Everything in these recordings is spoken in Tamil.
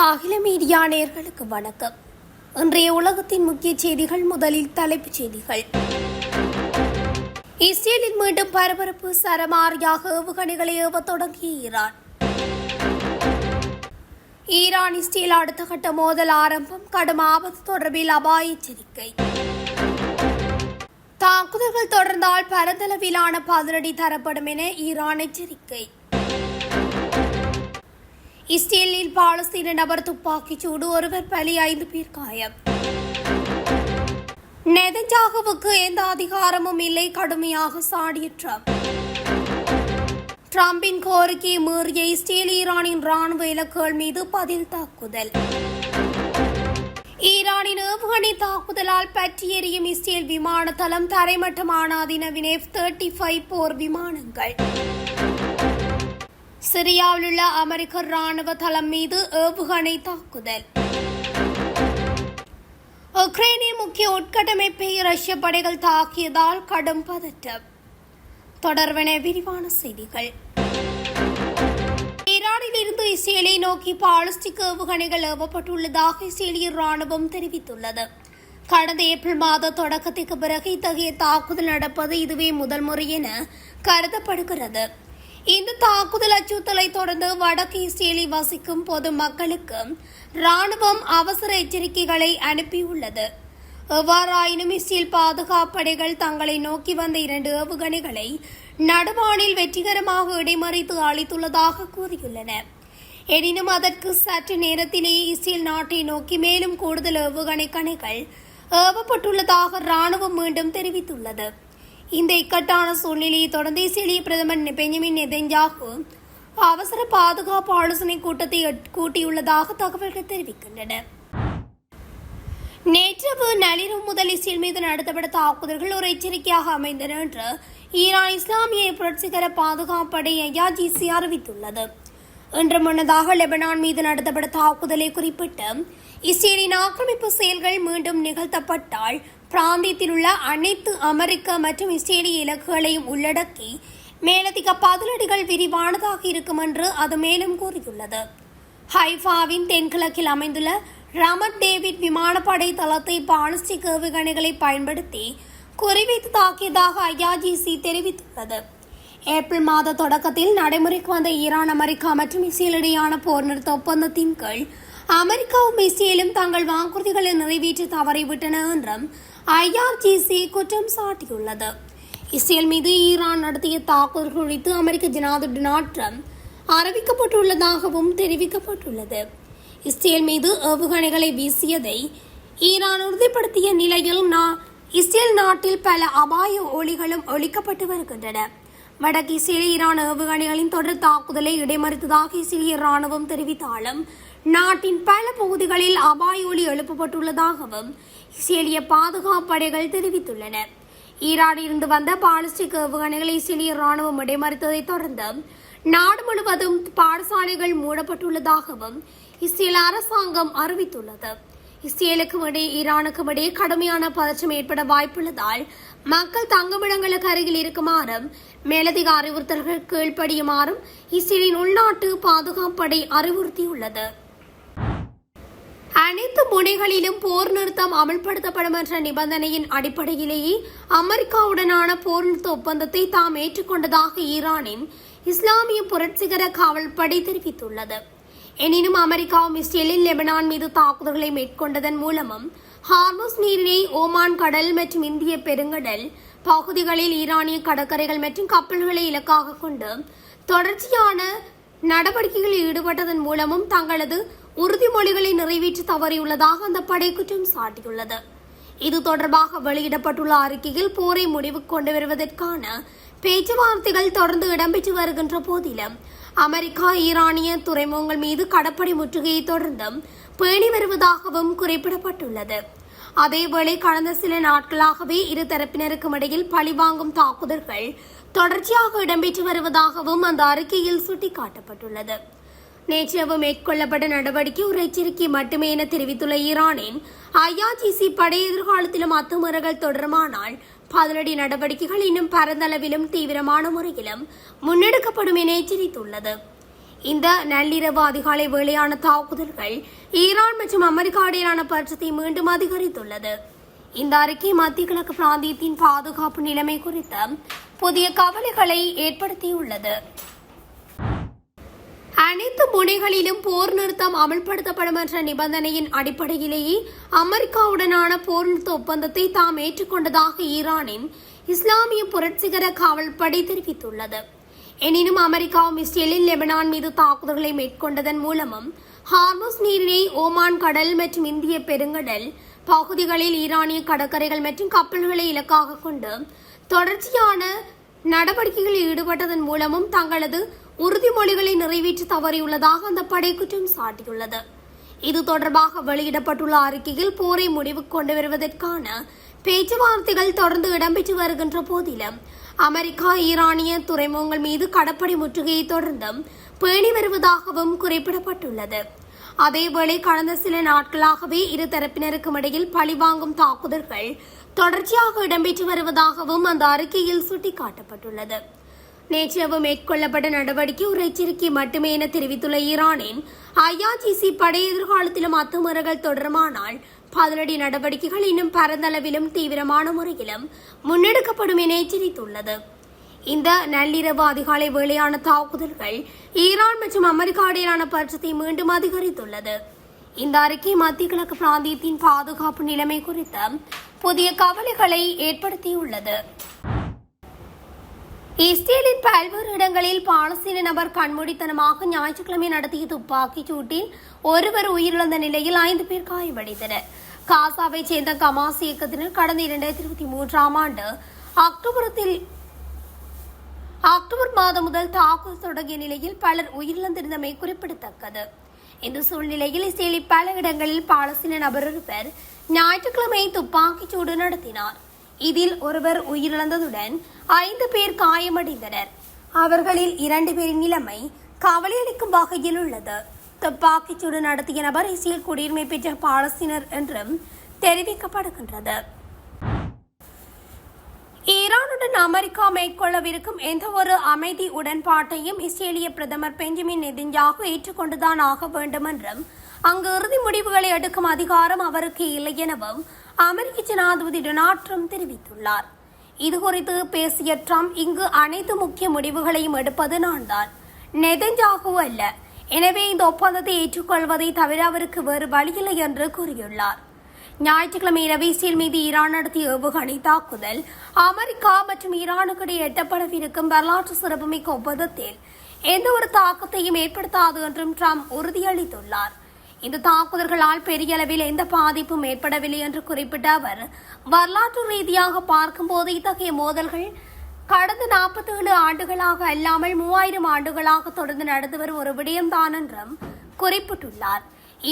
அகில மீடியா நேயர்களுக்கு வணக்கம். இன்றைய உலகத்தின் முக்கிய செய்திகள். முதலில் தலைப்புச் செய்திகள். இஸ்ரேலில் மீண்டும் பரபரப்பு. சரமாரியாக ஏவுகணைகளை ஏவ தொடங்கிய ஈரான். ஈரான் இஸ்ரேல் அடுத்த கட்ட மோதல் ஆரம்பம். கடும் ஆபத்து தொடர்பில் அபாய எச்சரிக்கை. தாக்குதல்கள் தொடர்ந்தால் பரந்தளவிலான பதிலடி தரப்படும் என ஈரான் எச்சரிக்கை. இஸ்ரேலில் பாலஸ்தீன நபர் துப்பாக்கிச் சூடு, ஒருவர் பலி, 5 பேர் காயம். நெதன்யாகுவுக்கு எந்த அதிகாரமும் இல்லை, கடுமையாக சாடிய டிரம்பின் கோரிக்கையை மீறிய இஸ்ரேல் ஈரானின் ராணுவ இலக்குகள் மீது பதில் தாக்குதல். ஈரானின் ஏவுகணை தாக்குதலால் பற்றி எரியும் இஸ்ரேல் விமான தளம். தரைமட்டமான அதிநவீன F-35 போர் விமானங்கள். சிரியாவில் உள்ள அமெரிக்க ராணுவ தளம் மீது ஏவுகணை தாக்குதல். உக்ரைனின் முக்கிய உட்கட்டமைப்பை ரஷ்ய படைகள் தாக்கியதால் கடும் பதட்டம். தொடர்வென விரிவான செய்திகள். ஈரானில் இருந்து இஸ்ரேலை நோக்கி பாலிஸ்டிக் ஏவுகணைகள் ஏவப்பட்டுள்ளதாக இஸ்ரேலிய ராணுவம் தெரிவித்துள்ளது. கடந்த ஏப்ரல் மாத தொடக்கத்திற்கு பிறகு இத்தகைய தாக்குதல் நடப்பது இதுவே முதல் முறை என கருதப்படுகிறது. இந்த தாக்குதல் அச்சுறுத்தலை தொடர்ந்து வடக்கு இஸ்ரேலில் வசிக்கும் பொதுமக்களுக்கு ராணுவம் அவசர எச்சரிக்கைகளை அனுப்பியுள்ளது. எவ்வாறாயினும் இஸ்ரேல் பாதுகாப்பு படைகள் தங்களை நோக்கி வந்த 2 ஏவுகணைகளை நடுவானில் வெற்றிகரமாக இடைமறித்து அளித்துள்ளதாக கூறியுள்ளன. எனினும் அதற்கு சற்று நேரத்திலேயே இஸ்ரேல் நாட்டை நோக்கி மேலும் கூடுதல் ஏவுகணை கணைகள் ஏவப்பட்டுள்ளதாக ராணுவம் மீண்டும் தெரிவித்துள்ளது. இந்த இக்கட்டான சூழ்நிலையை தொடர்ந்து இஸ்ரேலிய பிரதமர் பெஞ்சமின் நெதன்யாகு அவசர பாதுகாப்பு ஆலோசனை கூட்டத்தை கூட்டியுள்ளதாக தகவல்கள் தெரிவிக்கின்றன. நேற்றிரவு நள்ளிரவு முதல் இஸ்ரேல் மீது நடத்தப்பட்ட தாக்குதல்கள் ஒரு எச்சரிக்கையாக அமைந்தன என்று ஈரான் இஸ்லாமிய புரட்சிகர பாதுகாப்பு படை IRGC அறிவித்துள்ளது. இன்று முன்னதாக லெபனான் மீது நடத்தப்பட்ட தாக்குதலை குறிப்பிட்டு இஸ்ரேலின் ஆக்கிரமிப்பு செயல்கள் மீண்டும் நிகழ்த்தப்பட்டால் பிராந்தியத்தில் உள்ள அனைத்து அமெரிக்க மற்றும் இஸ்ரேலிய இலக்குகளையும் உள்ளடக்கி மேலதிக பதிலடிகள் விரிவானதாக இருக்கும் என்று அது மேலும் கூறியுள்ளது. ஹைஃபாவின் தென்கிழக்கில் அமைந்துள்ள ரமட் டேவிட் விமானப்படை தளத்தை பாலிஸ்டிக் ஏவுகணைகளை பயன்படுத்தி குறிவைத்து தாக்கியதாக IRGC தெரிவித்துள்ளது. ஏப்ரல் மாத தொடக்கத்தில் நடைமுறைக்கு வந்த ஈரான், அமெரிக்கா மற்றும் இஸ்ரேல் இடையான போர் நிறுத்த ஒப்பந்தத்தின் கீழ் அமெரிக்காவும் இஸ்ரேலும் தங்கள் வாக்குறுதிகளை நிறைவேற்ற தவறிவிட்டன என்றும் IRGC குற்றம் சாட்டியுள்ளது. இஸ்ரேல் மீது ஈரான் நடத்திய தாக்குதல் குறித்து அமெரிக்க ஜனாதிபதி டொனால்ட் ட்ரம்ப் அறிவிக்கப்பட்டுள்ளதாகவும் தெரிவிக்கப்பட்டுள்ளது. இஸ்ரேல் மீது ஏவுகணைகளை வீசியதை ஈரான் உறுதிப்படுத்திய நிலையில் இஸ்ரேல் நாட்டில் பல அபாய ஒலிகளும் ஒலிக்கப்பட்டு வருகின்றன. வடக்கு இஸ்ரேல் ஈரான் ஏவுகணைகளின் தொடர் தாக்குதலை இடைமறித்ததாக இஸ்ரேலிய ராணுவம் தெரிவித்தாலும் நாட்டின் பல பகுதிகளில் அபாய ஒலி எழுப்பப்பட்டுள்ளதாகவும் இஸ்ரேலிய பாதுகாப்பு படைகள் தெரிவித்துள்ளன. ஈரானில் இருந்து வந்த பாலிஸ்டிக் ஏவுகணைகளை இஸ்ரேலிய ராணுவம் இடைமறித்ததை தொடர்ந்து நாடு முழுவதும் பாடசாலைகள் மூடப்பட்டுள்ளதாகவும் இஸ்ரேல் அரசாங்கம் அறிவித்துள்ளது. இஸ்ரேலுக்கும் இடையே ஈரானுக்கும் இடையே கடுமையான பதற்றம் ஏற்பட வாய்ப்புள்ளதால் மக்கள் தங்குமிடங்களுக்கு அருகில் இருக்குமாறும் மேலதிக அறிவுறுத்தல்கள் கீழ்ப்படியுமாறும் இஸ்ரேலின் உள்நாட்டு பாதுகாப்பு படை அறிவுறுத்தியுள்ளது. அனைத்து முனைகளிலும் போர் நிறுத்தம் அமல்படுத்தப்படும் என்ற நிபந்தனையின் அடிப்படையிலேயே அமெரிக்காவுடனான போர் நிறுத்த ஒப்பந்தத்தை தாம் ஏற்றுக்கொண்டதாக ஈரானின் இஸ்லாமிய புரட்சிகர காவல்படை தெரிவித்துள்ளது. எனினும் அமெரிக்காவும் இஸ்ரேலில் லெபனான் மீது தாக்குதல்களை மேற்கொண்டதன் மூலமும் ஹார்முஸ் நீரிணை, ஓமான் கடல் மற்றும் இந்திய பெருங்கடல் பகுதிகளில் ஈரானிய கடற்கரைகள் மற்றும் கப்பல்களை இலக்காக கொண்டு தொடர்ச்சியான நடவடிக்கைகளில் ஈடுபட்டதன் மூலமும் தங்களது உறுதிமொழிகளை நிறைவேற்ற தவறியுள்ளதாக அந்த படை குற்றம் சாட்டியுள்ளது. இது தொடர்பாக வெளியிடப்பட்டுள்ள அறிக்கையில் போரை முடிவுக்கு கொண்டு வருவதற்கான பேச்சுவார்த்தைகள் தொடர்ந்து இடம்பெற்று வருகின்ற போதிலும் அமெரிக்கா ஈரானிய துறைமுகங்கள் மீது கடற்படை முற்றுகையை தொடர்ந்தும் பேணி வருவதாகவும் குறிப்பிடப்பட்டுள்ளது. அதேவேளை கடந்த சில நாட்களாகவே இரு தரப்பினருக்கும் இடையில் பழிவாங்கும் தாக்குதல்கள் தொடர்ச்சியாக இடம்பெற்று வருவதாகவும் அந்த அறிக்கையில் சுட்டிக்காட்டப்பட்டுள்ளது. நேற்றிரவு மேற்கொள்ளப்பட்ட நடவடிக்கை ஒரு எச்சரிக்கை மட்டுமே என தெரிவித்துள்ள ஈரானின் IRGC படை எதிர்காலத்திலும் அத்துமீறல்கள் தொடருமானால் பதிலடி நடவடிக்கைகள் இன்னும் பரந்தளவிலும் தீவிரமான முறையிலும் முன்னெடுக்கப்படும் என எச்சரித்துள்ளது. இந்த நள்ளிரவு அதிகாலை வேளையான தாக்குதல்கள் ஈரான் மற்றும் அமெரிக்கா இடையிலான பட்சத்தை மீண்டும் அதிகரித்துள்ளது. இந்த அறிக்கை மத்திய கிழக்கு பிராந்தியத்தின் பாதுகாப்பு நிலைமை குறித்த புதிய கவலைகளை ஏற்படுத்தியுள்ளது. அனைத்து முனைகளிலும் போர் நிறுத்தம் அமல்படுத்தப்படும் என்ற நிபந்தனையின் அடிப்படையிலேயே அமெரிக்காவுடனான போர் நிறுத்த ஒப்பந்தத்தை தாம் ஏற்றுக்கொண்டதாக ஈரானின் இஸ்லாமிய புரட்சிகர காவல்படை தெரிவித்துள்ளது. எனினும் அமெரிக்காவும் இஸ்ரேலில் லெபனான் மீது தாக்குதல்களை மேற்கொண்டதன் மூலமும் ஹார்முஸ் நீரிணை, ஓமான் கடல் மற்றும் இந்திய பெருங்கடல் பகுதிகளில் ஈரானிய கடற்கரைகள் மற்றும் கப்பல்களை இலக்காக கொண்டு தொடர்ச்சியான நடவடிக்கைகளில் ஈடுபட்டதன் மூலமும் தங்களது உறுதிமொழிகளை நிறைவேற்ற தவறியுள்ளதாக அந்த படை குற்றம் சாட்டியுள்ளது. இது தொடர்பாக வெளியிடப்பட்டுள்ள அறிக்கையில் போரை முடிவுக்கு கொண்டு வருவதற்கான பேச்சுவார்த்தைகள் தொடர்ந்து இடம்பெற்று வருகின்ற போதிலும் அமெரிக்கா ஈரானிய துறைமுகங்கள் மீது கடற்படை முற்றுகையை தொடர்ந்தும் பேணி வருவதாகவும் குறிப்பிடப்பட்டுள்ளது. அதேவேளை கடந்த சில நாட்களாகவே இரு தரப்பினருக்கும் இடையில் பழிவாங்கும் தாக்குதல்கள் தொடர்ச்சியாக இடம்பெற்று வருவதாகவும் அந்த அறிக்கையில் சுட்டிக்காட்டப்பட்டுள்ளது. நேற்றிரவு மேற்கொள்ளப்பட்ட நடவடிக்கை ஒரு எச்சரிக்கை மட்டுமே என தெரிவித்துள்ள ஈரானின் IRGC படை எதிர்காலத்திலும் அத்துமீறல்கள் தொடருமானால் பதிலடி நடவடிக்கைகள் இன்னும் பரந்தளவிலும் தீவிரமான முறையிலும் முன்னெடுக்கப்படும் என எச்சரித்துள்ளது. இந்த நள்ளிரவு அதிகாலை வேளையான தாக்குதல்கள் ஈரான் மற்றும் அமெரிக்கா இடையிலான பட்சத்தை மீண்டும் அதிகரித்துள்ளது. இந்த அறிக்கை மத்திய கிழக்கு பிராந்தியத்தின் பாதுகாப்பு நிலைமை குறித்த புதிய கவலைகளை ஏற்படுத்தியுள்ளது. இஸ்ரேலின் பல்வேறு இடங்களில் பாலஸ்தீன நபர் கண்மூடித்தனமாக ஞாயிற்றுக்கிழமை நடத்திய துப்பாக்கிச் சூட்டில் ஒருவர் உயிரிழந்த நிலையில் 5 பேர் காயமடைந்தனர். காசாவை சேர்ந்த கமாஸ் இயக்கத்தினர் கடந்த 2023ஆம் ஆண்டு அக்டோபர் மாதம் முதல் தாக்குதல் தொடங்கிய நிலையில் பலர் உயிரிழந்திருந்தமை குறிப்பிடத்தக்கது. இந்த சூழ்நிலையில் இஸ்ரேலில் பல இடங்களில் பாலஸ்தீன நபர் ஒருவர் ஞாயிற்றுக்கிழமை துப்பாக்கிச் சூடு நடத்தினார். இதில் ஒருவர் உயிரிழந்ததுடன் 5 பேர் காயமடைந்தனர். அவர்களில் 2 பேரின் நிலைமை கவலையளிக்கும் வகையில் உள்ளது. துப்பாக்கிச் சூடு நடத்திய நபர் இஸ்ரேல் குடியுரிமை பெற்ற பாலஸ்தீனர் என்றும் தெரிவிக்கப்படுகின்றது. ஈரானுடன் அமெரிக்கா மேற்கொள்ளவிருக்கும் எந்த ஒரு அமைதி உடன்பாட்டையும் இஸ்ரேலிய பிரதமர் பெஞ்சமின் நெதன்யாகு ஏற்றுக்கொண்டுதான் ஆக வேண்டும் என்றும் அங்கு இறுதி முடிவுகளை எடுக்கும் அதிகாரம் அவருக்கு இல்லை எனவும் அமெரிக்க ஜனாதிபதி டொனால்ட் ட்ரம்ப் தெரிவித்துள்ளார். இதுகுறித்து பேசிய ட்ரம்ப், இங்கு அனைத்து முக்கிய முடிவுகளையும் எடுப்பது நான் தான், நெதன்யாகு அல்ல. எனவே இந்த ஒப்பந்தத்தை ஏற்றுக்கொள்வதை தவிர அவருக்கு வேறு வழியில்லை என்று கூறியுள்ளார். ஞாயிற்றுக்கிழமை இரவு இஸ்ரேல் மீது ஈரான் நடத்திய ஏவுகணை தாக்குதல் அமெரிக்கா மற்றும் ஈரானுக்கு இடையே எட்டப்படவிருக்கும் வரலாற்று சிறப்புமிக்க ஒப்பந்தத்தில் எந்த ஒரு தாக்கத்தையும் ஏற்படுத்தாது என்றும் ட்ரம்ப் உறுதியளித்துள்ளார். இந்த தாக்குதல்களால் பெரிய அளவில் எந்த பாதிப்பும் ஏற்படவில்லை என்று குறிப்பிட்ட அவர், வரலாற்று ரீதியாக பார்க்கும்போது இத்தகைய மோதல்கள் கடந்த 47 ஆண்டுகளாக அல்லாமல் 3000 ஆண்டுகளாக தொடர்ந்து நடந்து வரும் ஒரு விடயம்தான் என்றும் குறிப்பிட்டுள்ளார்.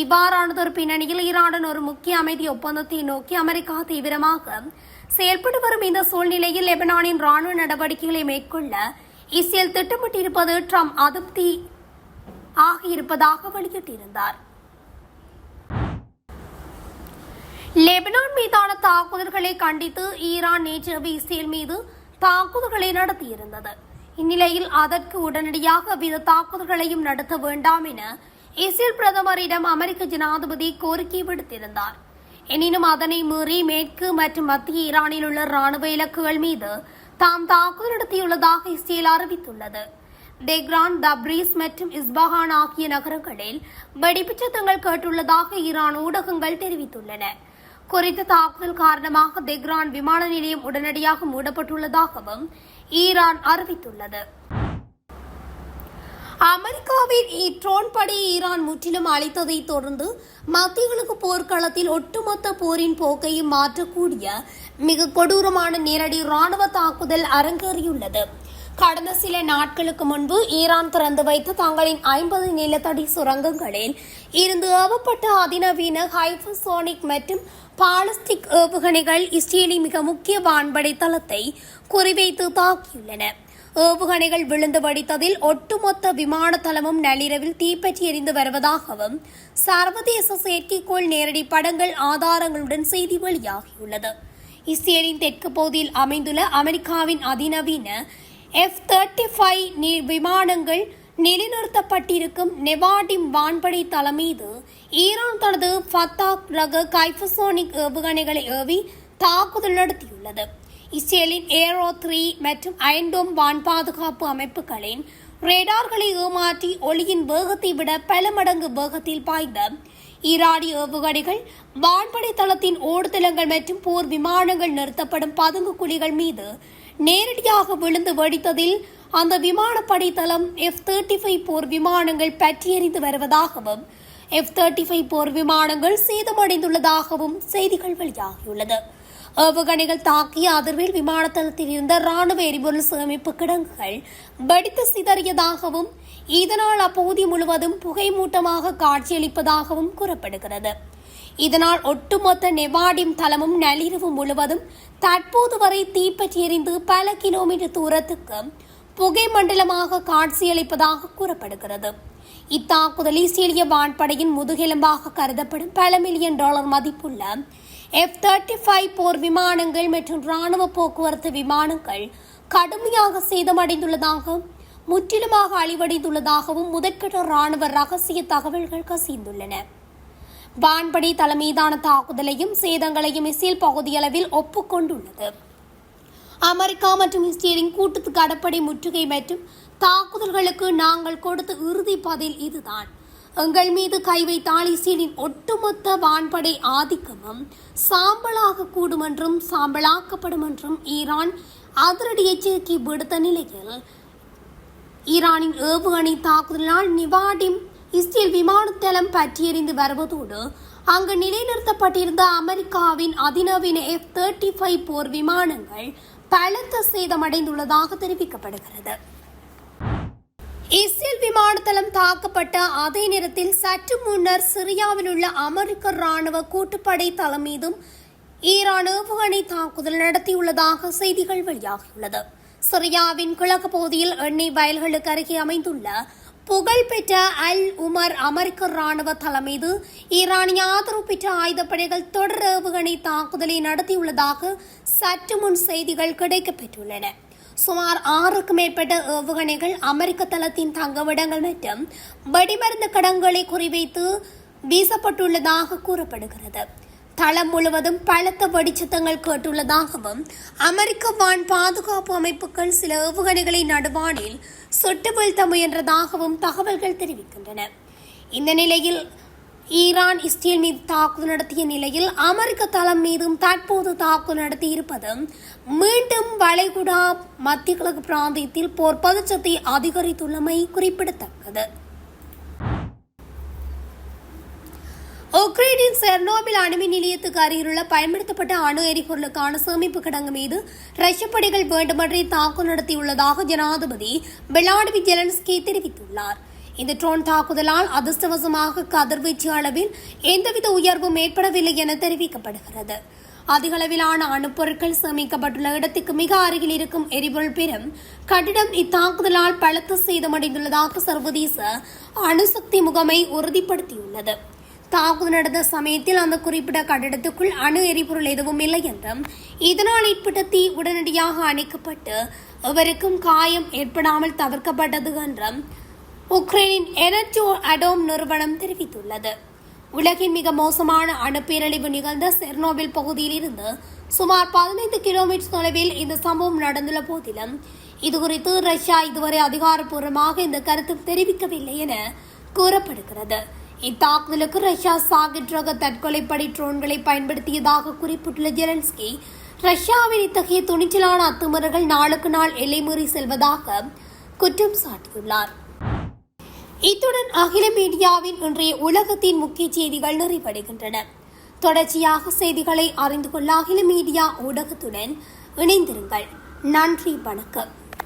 இவ்வாறானதொரு பின்னணியில் ஈரானுடன் ஒரு முக்கிய அமைதி ஒப்பந்தத்தை நோக்கி அமெரிக்கா தீவிரமாக செயல்பட்டு வரும் இந்த சூழ்நிலையில் லெபனானின் ராணுவ நடவடிக்கைகளை மேற்கொள்ள இஸ்ரேல் திட்டமிட்டிருப்பது ட்ரம்ப் அதிருப்தி ஆகியிருப்பதாக வெளியிட்டிருந்தார். லெபனான் மீதான தாக்குதல்களை கண்டித்து ஈரான் நேற்றிரவு இஸ்ரேல் மீது தாக்குதல்களை நடத்தியிருந்தது. இந்நிலையில் அதற்கு உடனடியாக எவ்வித தாக்குதல்களையும் நடத்த வேண்டாம் என இஸ்ரேல் பிரதமரிடம் அமெரிக்க ஜனாதிபதி கோரிக்கை விடுத்திருந்தார். எனினும் அதனை மீறி மேற்கு மற்றும் மத்திய ஈரானில் உள்ள ராணுவ இலக்குகள் மீது தாம் தாக்குதல் நடத்தியுள்ளதாக இஸ்ரேல் அறிவித்துள்ளது. தெஹ்ரான், தப்ரீஸ் மற்றும் இஸ்பஹான் ஆகிய நகரங்களில் வெடிப்புச் சத்தங்கள் கேட்டுள்ளதாக ஈரான் ஊடகங்கள் தெரிவித்துள்ளன. குறித்த தாக்குதல் காரணமாக தெஹ்ரான் விமான நிலையம் உடனடியாக மூடப்பட்டுள்ளதாகவும் ஈரான் அறிவித்துள்ளது. அமெரிக்காவின் ட்ரோன் படையை ஈரான் முற்றிலும் அழித்ததை தொடர்ந்து மத்திய கிழக்கு போர்க்களத்தில் ஒட்டுமொத்த போரின் போக்கையும் மாற்றக்கூடிய மிக கொடூரமான நேரடி ராணுவ தாக்குதல் அரங்கேறியுள்ளது. கடந்த சில நாட்களுக்கு முன்பு ஈரான் திறந்து வைத்த தங்களின் 50 நிலத்தடி சுரங்கங்களில் இருந்து ஏவப்பட்ட அதிநவீன ஹைப்பர்சோனிக் மற்றும் பாலிஸ்டிக் ஏவுகணைகள் இஸ்ரேலின் மிக முக்கிய வான்படை தளத்தை குறிவைத்து தாக்கியுள்ளன. ஏவுகணைகள் விழுந்து வடித்ததில் ஒட்டுமொத்த விமான தளமும் நள்ளிரவில் தீப்பற்றி எரிந்து வருவதாகவும் சர்வதேச செயற்கைக்கோள் நேரடி படங்கள் ஆதாரங்களுடன் செய்தி வெளியாகியுள்ளது. இஸ்ரேலின் தெற்கு பகுதியில் அமைந்துள்ள அமெரிக்காவின் அதிநவீன F-35 விமானங்கள் நிலைநிறுத்தப்பட்டிருக்கும் நெவாடிம் வான்படை தளம் மீது ஈரான் தனது ஃபத்தாக் ரக கைஃபசோனிக் ஏவுகணைகளை ஏவி தாக்குதல் நடத்தியுள்ளது. இஸ்ரேலின் ஏரோ 3 மற்றும் அயன்டோம் வான் பாதுகாப்பு அமைப்புகளின் ரேடார்களை ஏமாற்றி ஒளியின் வேகத்தை விட பல மடங்கு வேகத்தில் பாய்ந்த ஈரானிய ஏவுகணைகள் வான்படை தளத்தின் ஓடுதளங்கள் மற்றும் போர் விமானங்கள் நிறுத்தப்படும் பதுங்கு குழிகள் மீது நேரடியாக விழுந்து வெடித்ததில் அந்த விமானப்படை தளம் F-35 போர் விமானங்கள் பற்றியெறிந்து வருவதாகவும் F-35 போர் விமானங்கள் சேதமடைந்துள்ளதாகவும் செய்திகள் வெளியாகியுள்ளது. ஏவுகணைகள் தாக்கிய அதிர்வில் விமானத்தளத்தில் இருந்த ராணுவ எரிபொருள் சேமிப்பு கிடங்குகள் வெடித்து சிதறியதாகவும் இதனால் அப்பகுதி முழுவதும் புகைமூட்டமாக காட்சியளிப்பதாகவும் கூறப்படுகிறது. இதனால் ஒட்டுமொத்த நெவாடிம் தளமும் நள்ளிரவு முழுவதும் தற்போது வரை தீப்பற்றி எரிந்து பல கிலோமீட்டர் தூரத்துக்கு புகை மண்டலமாக காட்சியளிப்பதாக கூறப்படுகிறது. இத்தாக்குதல் இஸ்ரேலிய வான்படையின் முதுகெலும்பாக கருதப்படும் பல மில்லியன் டாலர் மதிப்புள்ள F-35 போர் விமானங்கள் மற்றும் ராணுவ போக்குவரத்து விமானங்கள் கடுமையாக சேதமடைந்துள்ளதாக முற்றிலுமாக அழிவடைந்துள்ளதாகவும் முதற்கட்ட ராணுவ ரகசிய தகவல்கள் கசிந்துள்ளன. வான்படை தலைமீதான தாக்குதலையும் சேதங்களையும் இஸ்ரேல் பகுதியளவில் ஒப்புக்கொண்டுள்ளது. அமெரிக்கா மற்றும் இஸ்ரேலின் கூட்டு கடற்படை முற்றுகை மற்றும் தாக்குதல்களுக்கு நாங்கள் கொடுத்த இறுதி பதில் இதுதான். எங்கள் மீது கை வைத்தால் இஸ்ரேலின் ஒட்டுமொத்த வான்படை ஆதிக்கமும் சாம்பலாக கூடும் என்றும் சாம்பலாக்கப்படும் என்றும் ஈரான் அதிரடி எச்சரிக்கை விடுத்த நிலையில் ஈரானின் ஏவுகணை தாக்குதலினால் நிவாடிம் இஸ்ரேல் விமானத்தளம் பற்றியெறிந்து வருவதோடு அங்கு நிலைநிறுத்தப்பட்டிருந்த அமெரிக்காவின் அதிநவீன F-35 போர் விமானங்கள் பலத்த சேதமடைந்துள்ளதாக தெரிவிக்கப்படுகிறது. இஸ்ரேல் விமானத்தளம் தாக்கப்பட்ட அதே நேரத்தில் சற்று முன்னர் சிரியாவில் உள்ள அமெரிக்க ராணுவ கூட்டுப்படை தளம் மீதும் ஈரான் ஏவுகணை தாக்குதல் நடத்தியுள்ளதாக செய்திகள் வெளியாகியுள்ளது. சிரியாவின் கிழக்கு பகுதியில் எண்ணெய் வயல்களுக்கு அருகே அமைந்துள்ள புகழ்பெற்ற அல் உமர் அமெரிக்க ராணுவ தளம் மீது ஈரானிய ஆதரவு பெற்ற ஆயுதப்படைகள் தொடர் ஏவுகணை தாக்குதலை நடத்தியுள்ளதாக சற்று முன் செய்திகள் கிடைக்கப்பெற்றுள்ளன. சுமார் 6க்கும் மேற்பட்ட ஏவுகணைகள் அமெரிக்க தளத்தின் தங்குமிடங்கள் மற்றும் வெடிமருந்து கிடங்குகளை குறிவைத்து வீசப்பட்டுள்ளதாக கூறப்படுகிறது. தளம் முழுவதும் பலத்த வெடிச்சத்தங்கள் கேட்டுள்ளதாகவும் அமெரிக்க வான் பாதுகாப்பு அமைப்புகள் சில ஏவுகணைகளை நடுவானில் சுட்டு வீழ்த்த முயன்றதாகவும் தகவல்கள் தெரிவிக்கின்றன. இந்த நிலையில் ஈரான் இஸ்ரேல் மீது தாக்குதல் நடத்திய நிலையில் அமெரிக்க தளம் மீதும் தற்போது தாக்குதல் நடத்தியிருப்பது மீண்டும் வளைகுடா மத்திய கிழக்கு பிராந்தியத்தில் போர் பதற்றத்தை அதிகரித்துள்ளமை குறிப்பிடத்தக்கது. உக்ரைனின் செர்னோபில் அணுமின் நிலையத்துக்கு அருகிலுள்ள பயன்படுத்தப்பட்ட அணு எரிபொருளுக்கான சேமிப்பு கிடங்கு மீது ரஷ்ய படைகள் வேண்டுமென்றே தாக்குதல் நடத்தியுள்ளதாக ஜனாதிபதி விளாடிமிர் ஜெலன்ஸ்கி தெரிவித்துள்ளார். இந்த ட்ரோன் தாக்குதலால் அதிர்ஷ்டவசமாக கதிர்வீச்சு அளவில் எந்தவித உயர்வும் ஏற்படவில்லை என தெரிவிக்கப்படுகிறது. அதிகளவிலான அணுப்பொருட்கள் சேமிக்கப்பட்டுள்ள இடத்துக்கு மிக அருகில் இருக்கும் எரிபொருள் பெறும் கட்டிடம் இத்தாக்குதலால் பலத்த சேதமடைந்துள்ளதாக சர்வதேச அணுசக்தி முகமை உறுதிப்படுத்தியுள்ளது. தாக்குதல் நடந்த சமயத்தில் அந்த குறிப்பிட்ட கட்டிடத்துக்குள் அணு எரிபொருள் எதுவும் இல்லை என்றும் இதனால் ஏற்பட்ட தீ உடனடியாக அணைக்கப்பட்டு எவருக்கும் காயம் ஏற்படாமல் தவிர்க்கப்பட்டது என்றும் உக்ரைனின் எனர்ஜோ அடோம் நிறுவனம் தெரிவித்துள்ளது. உலகின் மிக மோசமான அணு பேரழிவு நிகழ்ந்த செர்னோபில் பகுதியில் இருந்து சுமார் 15 கிலோமீட்டர் தொலைவில் இந்த சம்பவம் நடந்துள்ள போதிலும் இதுகுறித்து ரஷ்யா இதுவரை அதிகாரப்பூர்வமாக இந்த கருத்து தெரிவிக்கவில்லை என கூறப்படுகிறது. இத்தாக்குதலுக்கு ரஷ்யா சாகிட் ரக தற்கொலைப்படை ட்ரோன்களை பயன்படுத்தியதாக குறிப்பிட்டுள்ள ஜெலன்ஸ்கி ரஷ்யாவின் இத்தகைய துணிச்சலான அத்துமீறல்கள் நாளுக்கு நாள் எல்லை மீறி செல்வதாக குற்றம் சாட்டியுள்ளார். இத்துடன் அகில மீடியாவின் இன்றைய உலகத்தின் முக்கிய செய்திகள் நிறைவடைகின்றன. தொடர்ச்சியாக செய்திகளை அறிந்து கொள்ள அகில மீடியா ஊடகத்துடன் இணைந்திருங்கள். நன்றி, வணக்கம்.